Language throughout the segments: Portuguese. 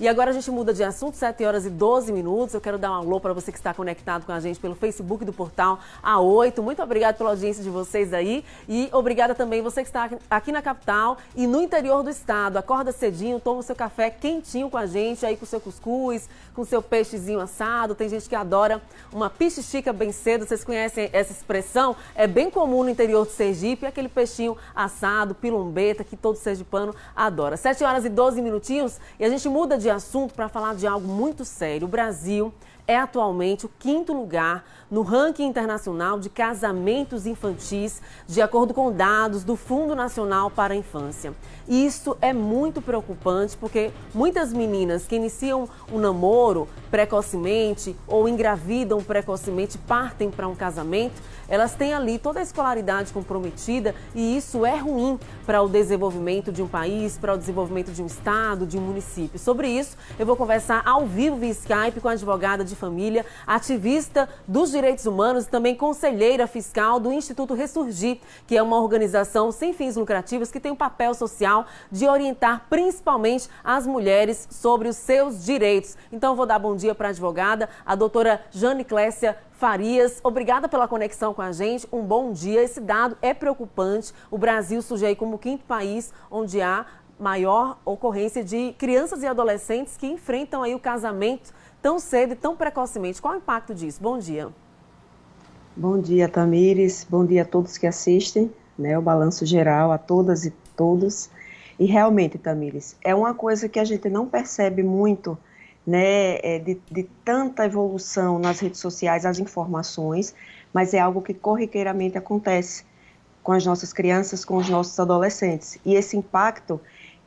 E agora a gente muda de assunto, 7 horas e 12 minutos. Eu quero dar um alô para você que está conectado com a gente pelo Facebook do Portal A8. Muito obrigada pela audiência de vocês aí. E obrigada também você que está aqui na capital e no interior do estado. Acorda cedinho, toma o seu café quentinho com a gente, aí com o seu cuscuz, com o seu peixezinho assado. Tem gente que adora uma pichichica bem cedo. Vocês conhecem essa expressão? É bem comum no interior do Sergipe, aquele peixinho assado, pilombeta, que todo sergipano adora. 7 horas e 12 minutinhos e a gente muda de assunto para falar de algo muito sério. O Brasil é atualmente o 5º lugar no ranking internacional de casamentos infantis, de acordo com dados do Fundo Nacional para a Infância. E isso é muito preocupante porque muitas meninas que iniciam um namoro precocemente ou engravidam precocemente, partem para um casamento, elas têm ali toda a escolaridade comprometida e isso é ruim para o desenvolvimento de um país, para o desenvolvimento de um estado, de um município. Sobre isso, eu vou conversar ao vivo via Skype com a advogada de família, ativista dos direitos humanos e também conselheira fiscal do Instituto Ressurgir, que é uma organização sem fins lucrativos que tem um papel social de orientar principalmente as mulheres sobre os seus direitos. Então, eu vou dar bom dia para a advogada, a doutora Jane Clécia Farias. Obrigada pela conexão com a gente. Um bom dia. Esse dado é preocupante. O Brasil surge aí como o 5º país onde há maior ocorrência de crianças e adolescentes que enfrentam aí o casamento tão cedo e tão precocemente. Qual é o impacto disso? Bom dia. Bom dia, Tamires. Bom dia a todos que assistem, né, o Balanço Geral, a todas e todos. E realmente, Tamires, é uma coisa que a gente não percebe muito, né, de tanta evolução nas redes sociais, as informações, mas é algo que corriqueiramente acontece com as nossas crianças, com os nossos adolescentes. E esse impacto,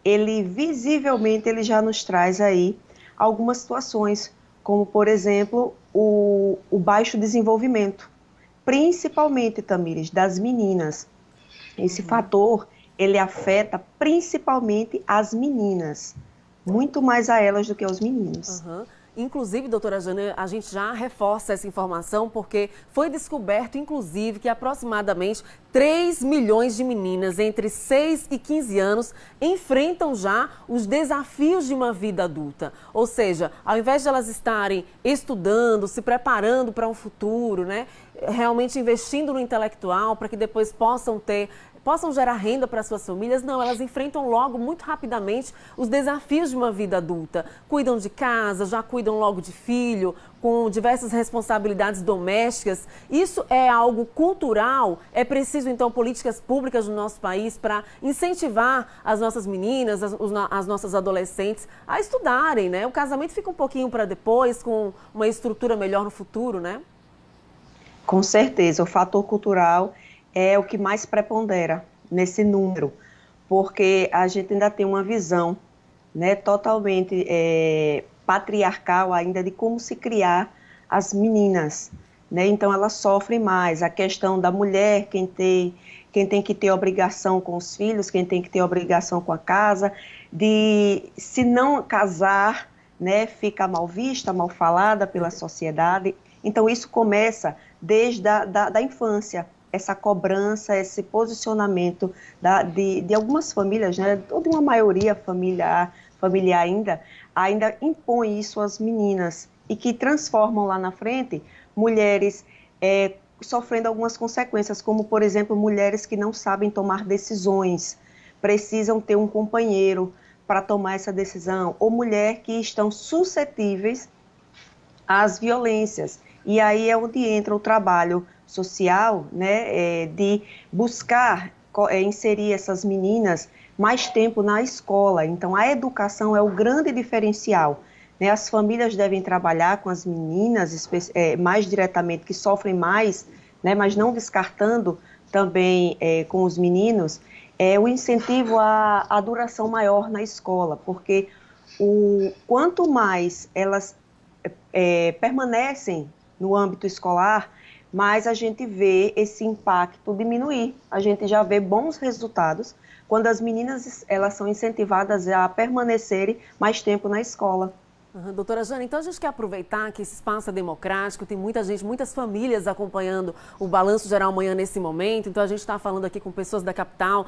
ele visivelmente, ele já nos traz aí algumas situações, como, por exemplo, o baixo desenvolvimento, principalmente, Tamires, das meninas. Esse fator, ele afeta principalmente as meninas, muito mais a elas do que aos meninos. Inclusive, doutora Jane, a gente já reforça essa informação porque foi descoberto, inclusive, que aproximadamente 3 milhões de meninas entre 6 e 15 anos enfrentam já os desafios de uma vida adulta. Ou seja, ao invés de elas estarem estudando, se preparando para um futuro, né, realmente investindo no intelectual para que depois possam gerar renda para suas famílias, não, elas enfrentam logo, muito rapidamente, os desafios de uma vida adulta. Cuidam de casa, já cuidam logo de filho, com diversas responsabilidades domésticas. Isso é algo cultural? É preciso, então, políticas públicas no nosso país para incentivar as nossas meninas, as nossas adolescentes a estudarem, né? O casamento fica um pouquinho para depois, com uma estrutura melhor no futuro, né? Com certeza, o fator cultural é o que mais prepondera nesse número, porque a gente ainda tem uma visão, né, totalmente patriarcal ainda de como se criar as meninas, né? Então elas sofrem mais. A questão da mulher, quem tem que ter obrigação com os filhos, quem tem que ter obrigação com a casa, de se não casar, né, fica mal vista, mal falada pela sociedade. Então isso começa desde da infância. Essa cobrança, esse posicionamento de algumas famílias, né, ou de uma maioria familiar ainda impõe isso às meninas e que transformam lá na frente mulheres sofrendo algumas consequências, como, por exemplo, mulheres que não sabem tomar decisões, precisam ter um companheiro para tomar essa decisão, ou mulheres que estão suscetíveis às violências. E aí é onde entra o trabalho social, né, de buscar inserir essas meninas mais tempo na escola. Então, a educação é o grande diferencial, né? As famílias devem trabalhar com as meninas mais diretamente, que sofrem mais, né, mas não descartando também com os meninos, o incentivo à duração maior na escola, porque quanto mais elas permanecem no âmbito escolar, mas a gente vê esse impacto diminuir. A gente já vê bons resultados quando as meninas elas são incentivadas a permanecerem mais tempo na escola. Doutora Jane, então a gente quer aproveitar que esse espaço é democrático, tem muita gente, muitas famílias acompanhando o Balanço Geral Amanhã nesse momento, então a gente está falando aqui com pessoas da capital,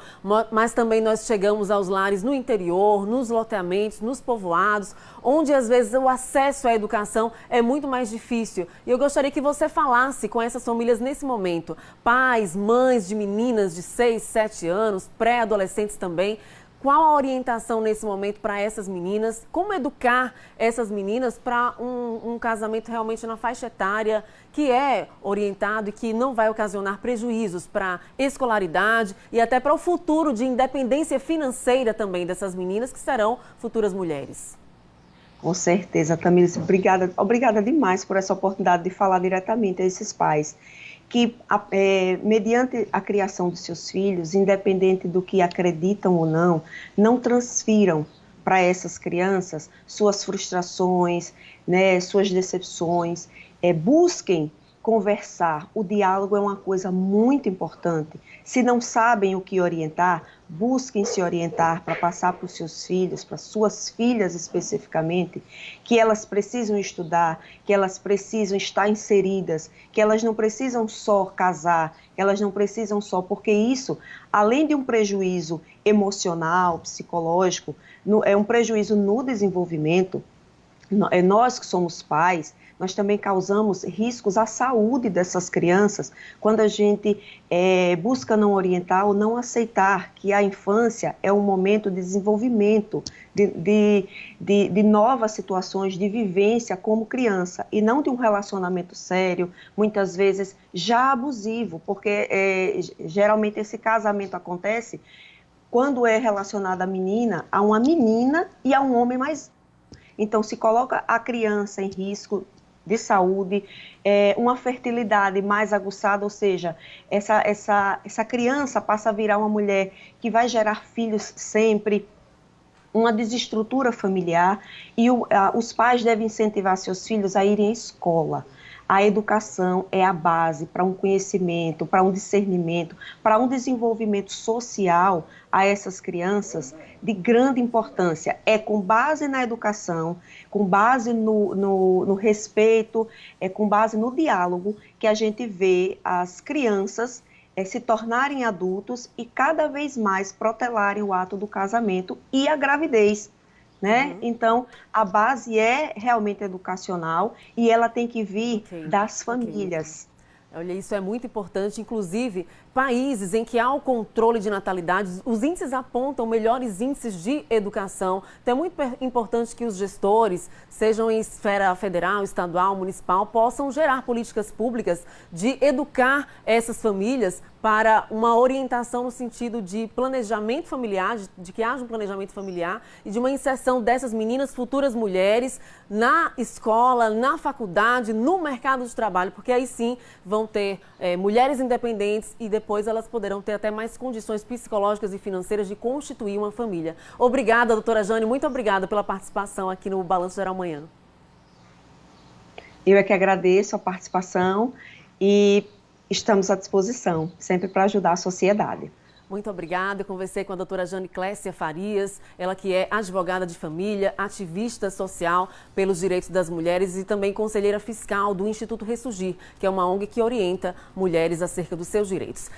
mas também nós chegamos aos lares no interior, nos loteamentos, nos povoados, onde às vezes o acesso à educação é muito mais difícil. E eu gostaria que você falasse com essas famílias nesse momento, pais, mães de meninas de 6, 7 anos, pré-adolescentes também. Qual a orientação nesse momento para essas meninas? Como educar essas meninas para um casamento realmente na faixa etária que é orientado e que não vai ocasionar prejuízos para a escolaridade e até para o futuro de independência financeira também dessas meninas que serão futuras mulheres? Com certeza, Tamires, obrigada demais por essa oportunidade de falar diretamente a esses pais que, mediante a criação dos seus filhos, independente do que acreditam ou não transfiram para essas crianças suas frustrações, né, suas decepções, busquem conversar. O diálogo é uma coisa muito importante. Se não sabem o que orientar, busquem se orientar para passar para os seus filhos, para suas filhas especificamente, que elas precisam estudar, que elas precisam estar inseridas, que elas não precisam só casar, que elas não precisam só, porque isso, além de um prejuízo emocional, psicológico, é um prejuízo no desenvolvimento. Nós que somos pais, nós também causamos riscos à saúde dessas crianças quando a gente busca não orientar ou não aceitar que a infância é um momento de desenvolvimento, de novas situações de vivência como criança e não de um relacionamento sério, muitas vezes já abusivo, porque geralmente esse casamento acontece quando é relacionado a uma menina e a um homem mais. Então, se coloca a criança em risco de saúde, uma fertilidade mais aguçada, ou seja, essa criança passa a virar uma mulher que vai gerar filhos sempre, uma desestrutura familiar, e os pais devem incentivar seus filhos a irem à escola. A educação é a base para um conhecimento, para um discernimento, para um desenvolvimento social a essas crianças de grande importância. É com base na educação, com base no respeito, com base no diálogo que a gente vê as crianças se tornarem adultos e cada vez mais protelarem o ato do casamento e a gravidez. Né? Então, a base é realmente educacional e ela tem que vir das famílias. Olha, isso é muito importante, inclusive países em que há o controle de natalidade, os índices apontam melhores índices de educação. Então é muito importante que os gestores, sejam em esfera federal, estadual, municipal, possam gerar políticas públicas de educar essas famílias para uma orientação no sentido de planejamento familiar, de que haja um planejamento familiar e de uma inserção dessas meninas, futuras mulheres, na escola, na faculdade, no mercado de trabalho, porque aí sim vão ter mulheres independentes e depois elas poderão ter até mais condições psicológicas e financeiras de constituir uma família. Obrigada, doutora Jane, muito obrigada pela participação aqui no Balanço Geral Amanhã. Eu é que agradeço a participação e estamos à disposição, sempre para ajudar a sociedade. Muito obrigada. Eu conversei com a doutora Jane Clécia Farias, ela que é advogada de família, ativista social pelos direitos das mulheres e também conselheira fiscal do Instituto Ressurgir, que é uma ONG que orienta mulheres acerca dos seus direitos.